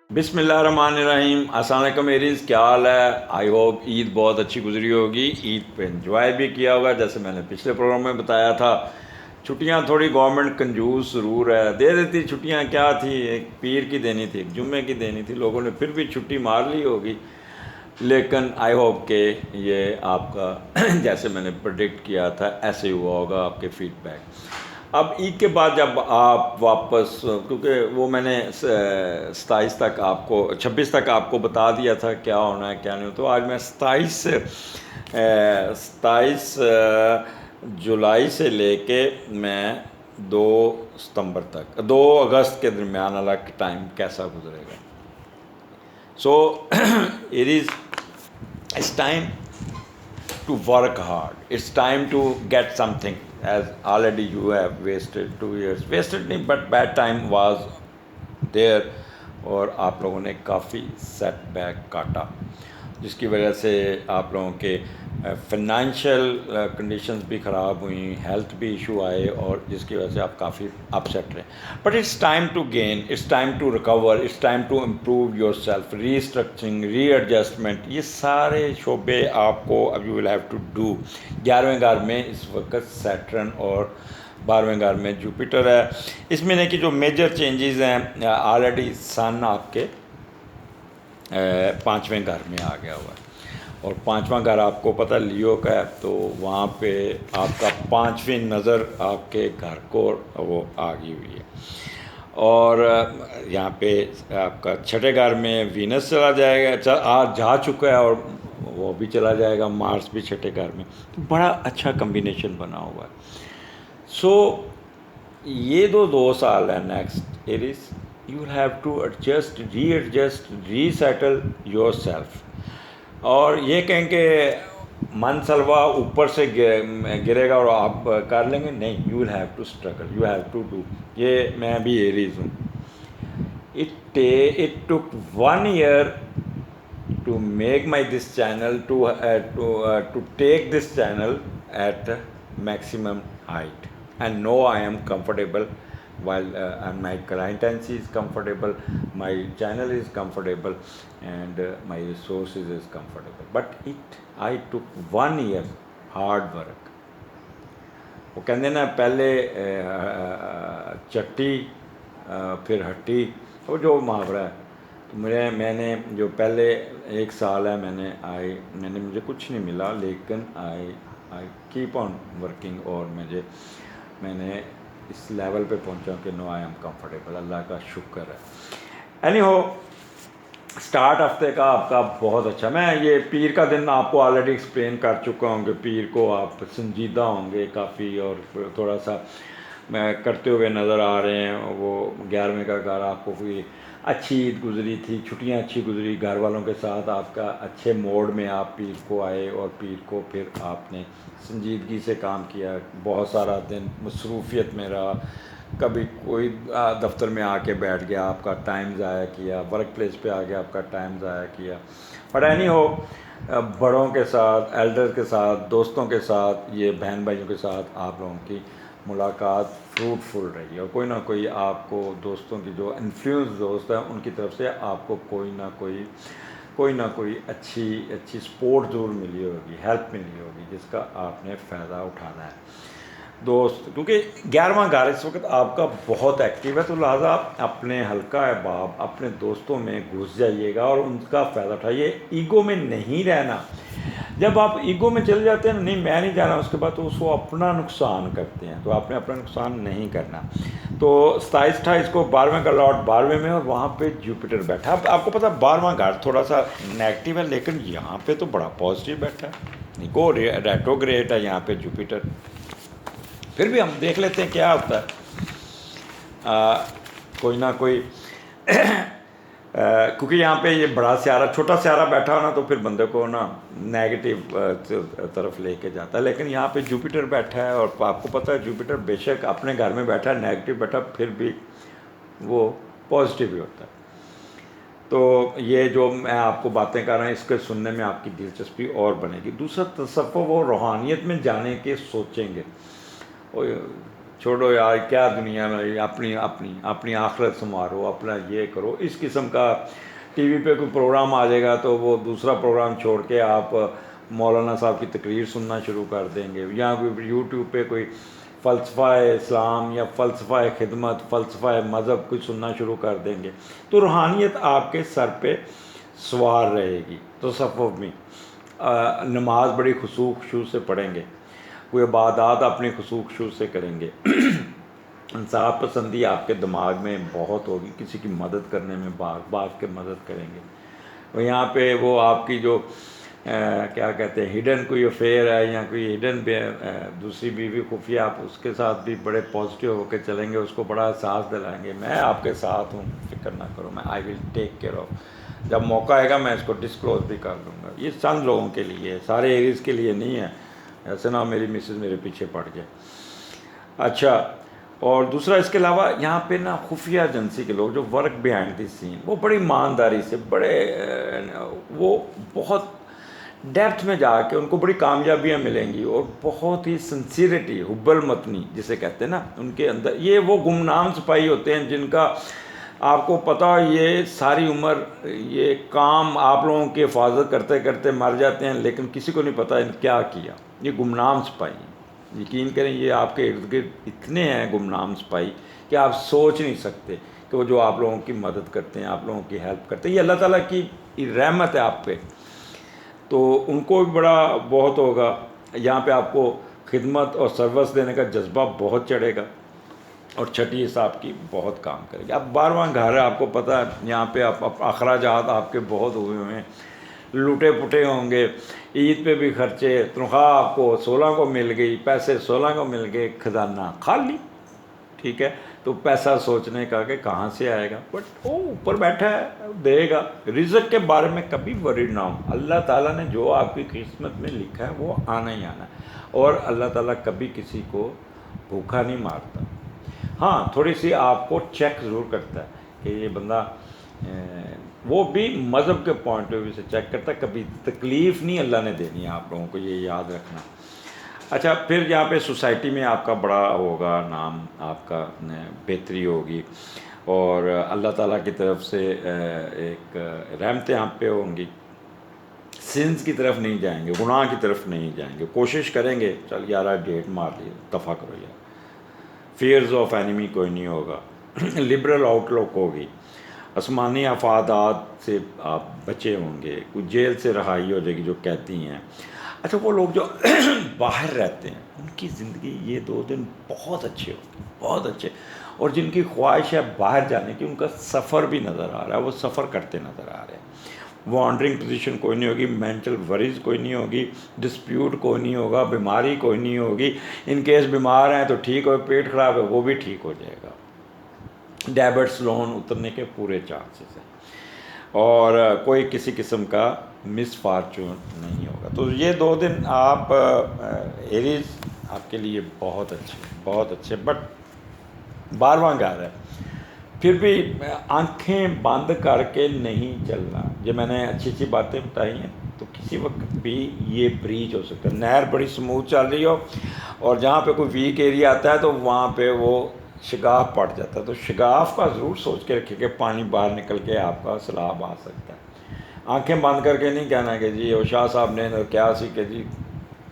बिस्मिल्लाहिर्रहमानिर्रहीम। अस्सलाम वालेकुम एरीज़, क्या हाल है? आई होप ईद बहुत अच्छी गुजरी होगी। ईद पे एंजॉय भी किया होगा। जैसे मैंने पिछले प्रोग्राम में बताया था, छुट्टियां थोड़ी गवर्नमेंट कंजूस ज़रूर है, दे देती। छुट्टियां क्या थी, एक पीर की देनी थी, एक जुम्मे की देनी थी, लोगों ने फिर भी छुट्टी मार ली होगी। लेकिन आई होप के ये आपका जैसे मैंने प्रेडिक्ट किया था ऐसे ही हुआ होगा। आपके फीडबैक अब ईद के बाद जब आप वापस, क्योंकि वो मैंने 27 तक आपको 26 तक आपको बता दिया था क्या होना है क्या नहीं, तो आज मैं 27 जुलाई से लेके मैं 2 सितंबर तक 2 अगस्त के दरमियान वाला टाइम कैसा गुजरेगा। So it is it's time to work hard. It's time to get something. As already you have wasted 2 years. Wasted नहीं, but bad time was there. और आप लोगों ने काफ़ी सेटबैक काटा, जिसकी वजह से आप लोगों के फाइनेंशियल कंडीशंस भी ख़राब हुई, हेल्थ भी इशू आए, और जिसकी वजह से आप काफ़ी अपसेट रहे। But it's time to gain, it's time to recover, it's time to improve yourself. Restructuring, readjustment, ये सारे शोबे आपको अब you will have to do. 11वें घर में इस वक्त सैटर्न और 12वें घर में जुपिटर है। इस महीने की जो मेजर चेंजेस हैं, ऑलरेडी सन आपके 5वें घर में आ गया हुआ है, और 5वां घर आपको पता लियो का है, तो वहाँ पे आपका 5वीं नज़र आपके घर को वो आ गई हुई है। और यहाँ पे आपका 6ठे घर में वीनस चला जाएगा, आज जा चुका है, और वो भी चला जाएगा, मार्स भी 6ठे घर में। तो बड़ा अच्छा कम्बिनेशन बना हुआ है। सो ये 2 साल है next Aries, you will have to adjust, readjust, resettle yourself. और ये कहें कि मन सलवा ऊपर से गिरेगा और आप कर लेंगे, नहीं, you will have to struggle, you have to do. ये मैं भी एरीज हूँ। It took 1 year to make my this channel to take this channel at maximum height, and now I am comfortable while and my clientele is comfortable, my channel is comfortable, and my resources is comfortable, but I took 1 year hard work। वो कहते ना पहले चट्टी फिर हट्टी, वो जो मुहावरा है। तो मैंने जो पहले 1 साल है मैंने मुझे कुछ नहीं मिला, लेकिन आई कीप ऑन वर्किंग, और मैंने इस लेवल पे पहुंचा कि नो आई एम कंफर्टेबल। अल्लाह का शुक्र है। एनी हो, स्टार्ट हफ्ते का आपका बहुत अच्छा। मैं ये पीर का दिन आपको ऑलरेडी एक्सप्लेन कर चुका हूँ कि पीर को आप संजीदा होंगे काफ़ी, और थोड़ा सा मैं करते हुए नज़र आ रहे हैं। वो 11वें का घर आपको कोई अच्छी ईद गुजरी थी, छुट्टियाँ अच्छी गुजरी, घर वालों के साथ आपका अच्छे मोड में आप पीर को आए, और पीर को फिर आपने संजीदगी से काम किया। बहुत सारा दिन मसरूफियत में रहा, कभी कोई दफ्तर में आके बैठ गया, आपका टाइम ज़ाया किया, वर्क प्लेस पे आ गया, आपका टाइम ज़ाया किया। बट एनी हो, बड़ों के साथ, एल्डर के साथ, दोस्तों के साथ, ये बहन भाइयों के साथ आप लोगों की मुलाकात फ्रूटफुल रही है, और कोई ना कोई आपको दोस्तों की जो इन्फ्लुएंस दोस्त हैं उनकी तरफ से आपको कोई ना कोई अच्छी सपोर्ट ज़रूर मिली होगी, हेल्प मिली होगी, जिसका आपने फ़ायदा उठाना है दोस्त। क्योंकि 11वां घर इस वक्त आपका बहुत एक्टिव है, तो लिहाजा आप अपने हल्का अहबाब, अपने दोस्तों में घुस जाइएगा और उनका फ़ायदा उठाइए। ईगो में नहीं रहना। जब आप ईगो में चले जाते हैं ना, नहीं मैं नहीं जाना, उसके बाद तो उसको अपना नुकसान करते हैं, तो आपने अपना नुकसान नहीं करना। तो 27-28 को 12वें का लॉट 12वें में, और वहाँ पे जुपिटर बैठा। अब आपको पता है 12वां घर थोड़ा सा नेगेटिव है, लेकिन यहाँ पे तो बड़ा पॉजिटिव बैठा है। निको रेट्रोग्रेड है यहाँ पे जुपिटर। फिर भी हम देख लेते हैं क्या होता है। कोई ना कोई क्योंकि यहाँ पे ये बड़ा स्यारा, छोटा स्यारा बैठा हो ना, तो फिर बंदे को ना नेगेटिव तरफ लेके जाता है। लेकिन यहाँ पे जुपिटर बैठा है, और आपको पता है जुपिटर बेशक अपने घर में बैठा है, नेगेटिव बैठा, फिर भी वो पॉजिटिव ही होता है। तो ये जो मैं आपको बातें कर रहा हूँ, इसके सुनने में आपकी दिलचस्पी और बनेगी। दूसरा तसव्वुफ वो रूहानियत में जाने के सोचेंगे। और छोड़ो यार क्या दुनिया में, अपनी अपनी अपनी आखिरत संवारो, अपना ये करो। इस किस्म का टीवी पे कोई प्रोग्राम आ जाएगा तो वो दूसरा प्रोग्राम छोड़ के आप मौलाना साहब की तकरीर सुनना शुरू कर देंगे, या कोई यूट्यूब पे कोई फ़लसफ़ा इस्लाम या फ़लसफ़ा खिदमत, फ़लसफ़ा मज़हब कुछ सुनना शुरू कर देंगे, तो रूहानियत आपके सर पे सवार रहेगी। तो सफ़ में नमाज बड़ी खुशू खुशू से पढ़ेंगे, कोई इबादत अपनी खुशू खुशू से करेंगे, इंसाफ पसंदी आपके दिमाग में बहुत होगी, किसी की मदद करने में भाग भाग के मदद करेंगे। और यहाँ पे वो आपकी जो क्या कहते हैं हिडन कोई अफेयर है या कोई हिडन दूसरी बीवी खुफिया, आप उसके साथ भी बड़े पॉजिटिव होकर चलेंगे, उसको बड़ा एहसास दिलाएंगे, मैं आपके साथ हूँ, फिक्र ना करो, मैं I will take care of, जब मौका आएगा मैं इसको डिस्क्लोज भी कर दूँगा। ये चंद लोगों के लिए है, सारे एरियाज़ के लिए नहीं है, ऐसे ना मेरी मिसेस मेरे पीछे पड़ जाए। अच्छा, और दूसरा इसके अलावा यहाँ पे ना खुफिया एजेंसी के लोग जो वर्क बिहाइंड द सीन, वो बड़ी ईमानदारी से, बड़े वो बहुत डेप्थ में जाके उनको बड़ी कामयाबियाँ मिलेंगी, और बहुत ही सिंसियरिटी, हुब्बल मतनी जिसे कहते हैं ना, उनके अंदर ये वो गुमनाम सिपाही होते हैं जिनका आपको पता ये सारी उम्र ये काम आप लोगों की हिफाजत करते करते मर जाते हैं, लेकिन किसी को नहीं पता इन क्या किया। ये गुमनाम सिपाही, यकीन करें ये आपके इर्द गिर्द इतने हैं गुमनाम सिपाही कि आप सोच नहीं सकते कि वो जो आप लोगों की मदद करते हैं, आप लोगों की हेल्प करते हैं, ये अल्लाह ताला की रहमत है आप पे, तो उनको भी बड़ा बहुत होगा। यहाँ पे आपको खिदमत और सर्विस देने का जज्बा बहुत चढ़ेगा, और छठी हिसाब की बहुत काम करेगी। अब 12वां घर है, आपको पता है यहाँ पे आप अखराजात आपके बहुत हुए हुए हैं, लूटे पुटे होंगे, ईद पे भी खर्चे, तनख्वाह आपको 16 को मिल गई, पैसे 16 को मिल गए, खजाना खाली, ठीक है। तो पैसा सोचने का कि कहाँ से आएगा, बट वो ऊपर बैठा है, देगा। रिज़्क के बारे में कभी वरीड ना हो, अल्लाह ताला ने जो आपकी किस्मत में लिखा है वो आना ही आना है, और अल्लाह ताला कभी किसी को भूखा नहीं मारता। हाँ, थोड़ी सी आपको चेक ज़रूर करता है कि ये बंदा वो भी मज़हब के पॉइंट ऑफ व्यू से चेक करता है, कभी तकलीफ़ नहीं अल्लाह ने देनी है आप लोगों को, ये याद रखना। अच्छा, फिर यहाँ पे सोसाइटी में आपका बड़ा होगा नाम, आपका बेहतरी होगी, और अल्लाह ताला की तरफ से एक रहमतें आप पे होंगी, सिंस की तरफ नहीं जाएंगे, गुनाह की तरफ नहीं जाएंगे, कोशिश करेंगे चल यार डेट मार ली, दफ़ा करो यार, फियर्स ऑफ एनिमी कोई नहीं होगा, लिबरल आउटलुक होगी, आसमानी अफादात से आप बचे होंगे, कुछ जेल से रहाई हो जाएगी जो कहती हैं। अच्छा, वो लोग जो बाहर रहते हैं उनकी ज़िंदगी ये 2 दिन बहुत अच्छे होंगे, बहुत अच्छे, और जिनकी ख्वाहिश है बाहर जाने की, उनका सफ़र भी नज़र आ रहा है, वो सफ़र करते नज़र आ रहे हैं। वॉन्डरिंग पोजीशन कोई नहीं होगी, मेंटल वरीज कोई नहीं होगी, डिस्प्यूट कोई नहीं होगा, बीमारी कोई नहीं होगी, इन केस बीमार हैं तो ठीक हो, पेट ख़राब है वो भी ठीक हो जाएगा, डेबिट्स लोन उतरने के पूरे चांसेस हैं, और कोई किसी किस्म का मिस फार्चून नहीं होगा। तो ये 2 दिन आप एरीज आपके लिए बहुत अच्छे, बट 12वां घर है, फिर भी आंखें बंद करके नहीं चलना। जो मैंने अच्छी अच्छी बातें बताई हैं, तो किसी वक्त भी ये ब्रीच हो सकता है, नहर बड़ी स्मूथ चल रही हो और जहाँ पे कोई वीक एरिया आता है तो वहाँ पे वो शिगाफ पड़ जाता है, तो शिगाफ का ज़रूर सोच के रखिए कि पानी बाहर निकल के आपका सैलाब आ सकता है। आंखें बंद करके नहीं कहना कि जी वो शाह साहब ने क्या सी कि जी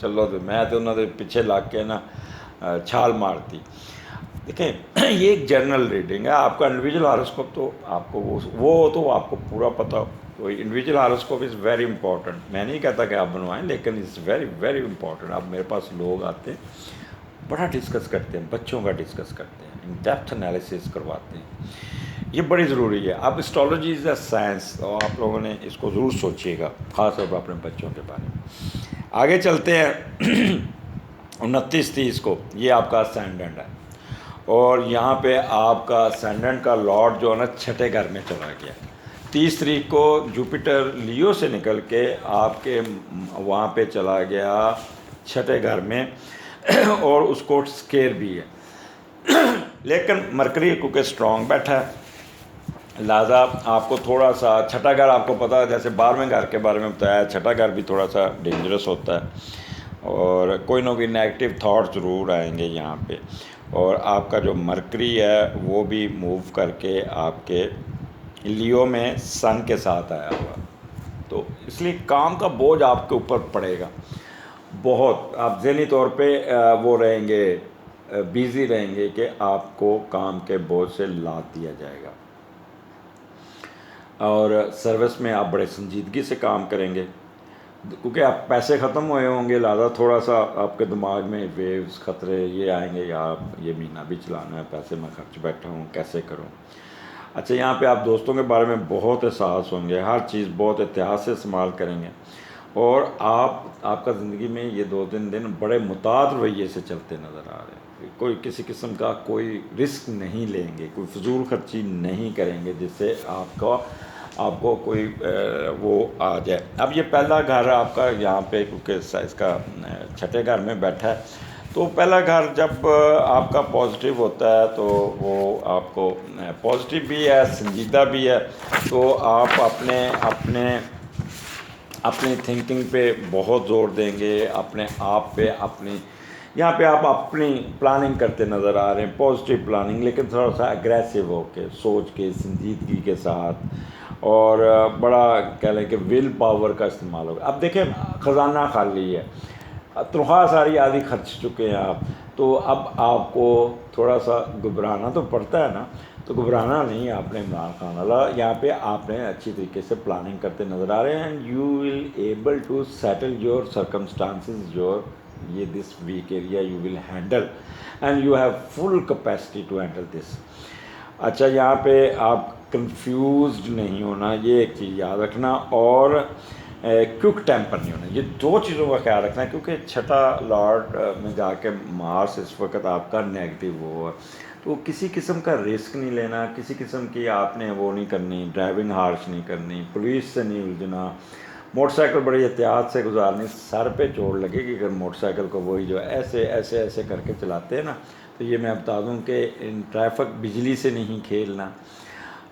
चलो तो मैं तो उन्होंने पीछे लग के ना छाल मारती। देखें, ये एक जनरल रीडिंग है, आपका इंडिविजुअल हॉरोस्कोप तो आपको वो तो आपको पूरा पता हो, तो individual horoscope is very important. मैं नहीं कहता कि आप बनवाएं, लेकिन इज़ वेरी वेरी इंपॉर्टेंट। अब मेरे पास लोग आते हैं, बड़ा डिस्कस करते हैं, बच्चों का डिस्कस करते हैं, इन डेप्थ एनालिसिस करवाते हैं, ये बड़ी ज़रूरी है। अब एस्ट्रोलॉजी इज़ अ साइंस, और आप लोगों ने इसको ज़रूर सोचिएगा, ख़ासतौर पर अपने बच्चों के बारे में। आगे चलते हैं 29-30 को, ये आपका असेंडेंट है, और यहाँ पे आपका असेंडेंट का लॉर्ड जो है ना 6ठे घर में चला गया। 30 तारीख को जुपिटर लियो से निकल के आपके वहाँ पे चला गया 6ठे घर में, और उसको स्केयर भी है लेकिन मरकरी क्योंकि स्ट्रॉन्ग बैठा है, लिहाजा आपको थोड़ा सा 6ठा घर, आपको पता है जैसे 12वें घर के बारे में बताया, 6ठा घर भी थोड़ा सा डेंजरस होता है, और कोई ना कोई नेगेटिव थाट ज़रूर आएंगे यहाँ पे। और आपका जो मरकरी है वो भी मूव करके आपके लियो में सन के साथ आया हुआ, तो इसलिए काम का बोझ आपके ऊपर पड़ेगा बहुत। आप ज़हनी तौर पे वो रहेंगे, बिज़ी रहेंगे कि आपको काम के बोझ से लाद दिया जाएगा। और सर्विस में आप बड़े संजीदगी से काम करेंगे क्योंकि आप पैसे ख़त्म हुए होंगे, लिहाजा थोड़ा सा आपके दिमाग में वेव्स ख़तरे ये आएंगे, यार ये महीना भी चलाना है, पैसे मैं खर्च बैठा हूँ, कैसे करूँ। अच्छा, यहाँ पे आप दोस्तों के बारे में बहुत एहसास होंगे, हर चीज़ बहुत एहतियात से इस्तेमाल करेंगे और आपका ज़िंदगी में ये 2-3 दिन बड़े मुताद रवैये से चलते नज़र आ रहे हैं। कोई किसी किस्म का कोई रिस्क नहीं लेंगे, कोई फजूल खर्ची नहीं करेंगे जिससे आपको कोई वो आ जाए। अब ये पहला घर आपका यहाँ पे क्योंकि इसका छठे घर में बैठा है, तो पहला घर जब आपका पॉजिटिव होता है तो वो आपको पॉजिटिव भी है, संजीदा भी है, तो आप अपनी थिंकिंग पे बहुत ज़ोर देंगे, अपने आप पे यहाँ पे आप अपनी प्लानिंग करते नज़र आ रहे हैं, पॉजिटिव प्लानिंग, लेकिन थोड़ा सा अग्रेसिव होके, सोच के, संजीदगी के साथ, और बड़ा कह लें कि विल पावर का इस्तेमाल होगा। अब देखें, ख़जाना खाली है, तनख्वाह सारी आधी खर्च चुके हैं आप, तो अब आपको थोड़ा सा घबराना तो पड़ता है ना, तो घबराना नहीं, आपने इमरान खान वाला यहाँ पे आपने अच्छी तरीके से प्लानिंग करते नज़र आ रहे हैं, and you will able to settle your circumstances your ये this week area you will handle, and you have full capacity to handle this. अच्छा, यहाँ पे आप कंफ्यूज्ड नहीं होना, ये एक चीज़ याद रखना, और क्विक टेम्पर नहीं होना, ये 2 चीज़ों का ख्याल रखना है क्योंकि छठा लॉर्ड में जाके मार्स इस वक्त आपका नेगेटिव वो है, तो किसी किस्म का रिस्क नहीं लेना, किसी किस्म की आपने वो नहीं करनी, ड्राइविंग हार्श नहीं करनी, पुलिस से नहीं उलझना, मोटरसाइकिल बड़ी एहतियात से गुजारनी, सर पे चोट लगेगी अगर मोटरसाइकिल को वही जो ऐसे ऐसे ऐसे करके चलाते हैं ना, तो ये मैं बता दूं कि इन ट्रैफिक बिजली से नहीं खेलना,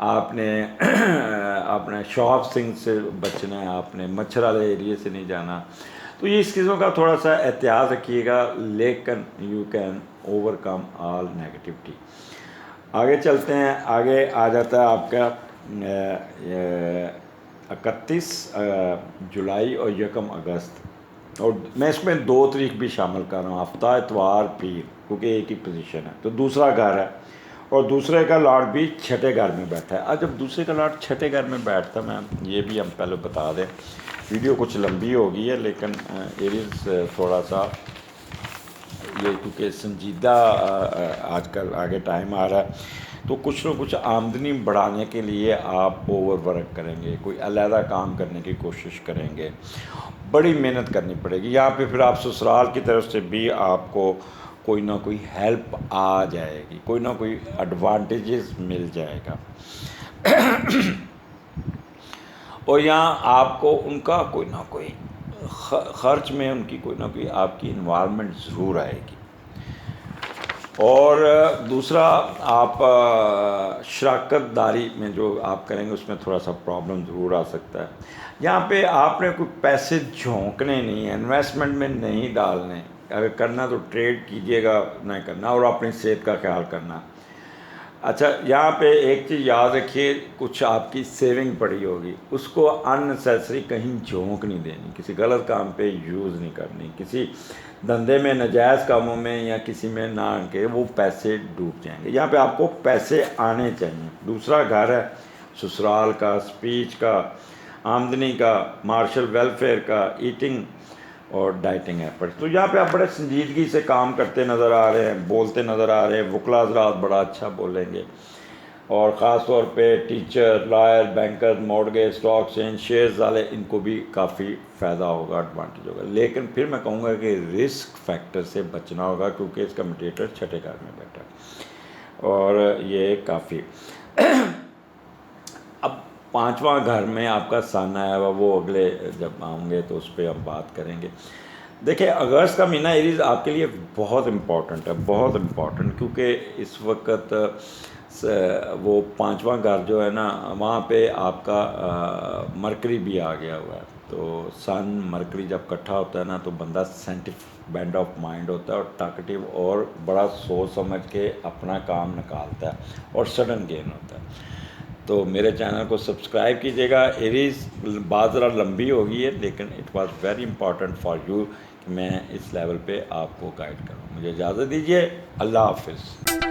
आपने शॉप सिंह से बचना है, आपने मच्छर वाले एरिए से नहीं जाना, तो ये इस चीज़ों का थोड़ा सा एहतियात रखिएगा, लेकिन you can overcome all negativity. आगे चलते हैं, आगे आ जाता है आपका 31 जुलाई और 1 अगस्त, और मैं इसमें 2 तारीख भी शामिल कर रहा हूँ, हफ्ता, इतवार, पीर, क्योंकि एक ही पोजीशन है, तो दूसरा घर है, और दूसरे का लॉर्ड भी छठे घर में बैठा है। आज जब दूसरे का लॉर्ड छठे घर में बैठता, मैं ये भी हम पहले बता दें, वीडियो कुछ लंबी हो गई है, लेकिन एरिज थोड़ा सा ये क्योंकि संजीदा आजकल आगे टाइम आ रहा है, तो कुछ न कुछ आमदनी बढ़ाने के लिए आप ओवर वर्क करेंगे, कोई अलहदा काम करने की कोशिश करेंगे, बड़ी मेहनत करनी पड़ेगी। यहाँ पे फिर आप ससुराल की तरफ से भी आपको कोई ना कोई हेल्प आ जाएगी, कोई ना कोई एडवांटेजेस मिल जाएगा और यहाँ आपको उनका कोई ना कोई खर्च में उनकी कोई ना कोई आपकी इन्वॉल्वमेंट ज़रूर आएगी। और दूसरा, आप शराकतदारी में जो आप करेंगे उसमें थोड़ा सा प्रॉब्लम ज़रूर आ सकता है। यहाँ पे आपने कोई पैसे झोंकने नहीं है, इन्वेस्टमेंट में नहीं डालने, अगर करना तो ट्रेड कीजिएगा, नहीं करना, और अपनी सेहत का ख्याल करना। अच्छा, यहाँ पे एक चीज़ याद रखिए, कुछ आपकी सेविंग पड़ी होगी, उसको अननेसेसरी कहीं झोंक नहीं देनी, किसी गलत काम पे यूज़ नहीं करनी, किसी धंधे में, नाजायज़ कामों में या किसी में ना के वो पैसे डूब जाएंगे। यहाँ पे आपको पैसे आने चाहिए। दूसरा घर है ससुराल का, स्पीच का, आमदनी का, मार्शल वेलफेयर का, ईटिंग और डाइटिंग एफर्ट्स। तो यहाँ पे आप बड़े संजीदगी से काम करते नज़र आ रहे हैं, बोलते नज़र आ रहे हैं, वकला हज़रात बड़ा अच्छा बोलेंगे, और ख़ास तौर पे teacher, lawyer, banker, mortgage, stock exchange, shares वाले, इनको भी काफ़ी फ़ायदा होगा, एडवांटेज होगा। लेकिन फिर मैं कहूँगा कि रिस्क फैक्टर से बचना होगा क्योंकि इसका मटेटर छठे घर में बैठा है और ये काफ़ी अब 5वां घर में आपका सन आया हुआ, वो अगले जब आऊँगे तो उस पर हम बात करेंगे। देखिए, अगस्त का महीना एरीज आपके लिए बहुत इम्पॉर्टेंट है, बहुत इम्पॉर्टेंट, क्योंकि इस वक्त वो पांचवा घर जो है ना, वहाँ पे आपका मरकरी भी आ गया हुआ है। तो सन मरकरी जब इकट्ठा होता है ना, तो बंदा साइंटिफिक बैंड ऑफ माइंड होता है और टाकटिव, और बड़ा सोच समझ के अपना काम निकालता है और सडन गेन होता है। तो मेरे चैनल को सब्सक्राइब कीजिएगा। एरीज बात ज़रा लंबी हो गई है, लेकिन it was very important for you कि मैं इस लेवल पे आपको गाइड करूँ। मुझे इजाज़त दीजिए। अल्लाह हाफिज़।